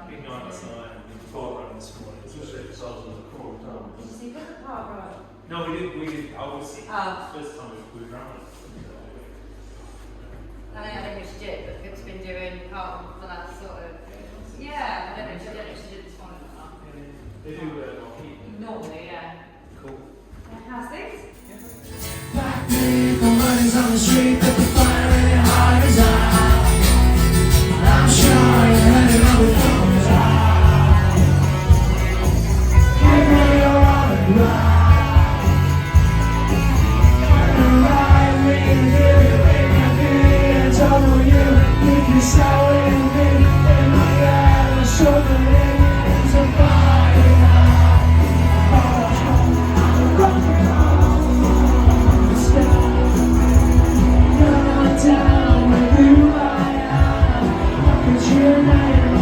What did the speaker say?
been going outside and been park run this morning. It's just exercise in the corner town. Did you see the park run? No, we did, I was sick. Oh. First time we were running. I don't think we should do it, but Vic's been doing part for that sort of. Yeah, I don't know if she did this morning or not. They do heat. Normally, yeah. Cool. How's things? The money's on the street, but the fire in your heart is out. I'm sure you're heading on the thumbs out. Give me your other ground. The right way to do it when your feelings over you. If you stay with me, in my head, I'll show the limits of fire now. I'm running home. Down with you, I am. Could you imagine?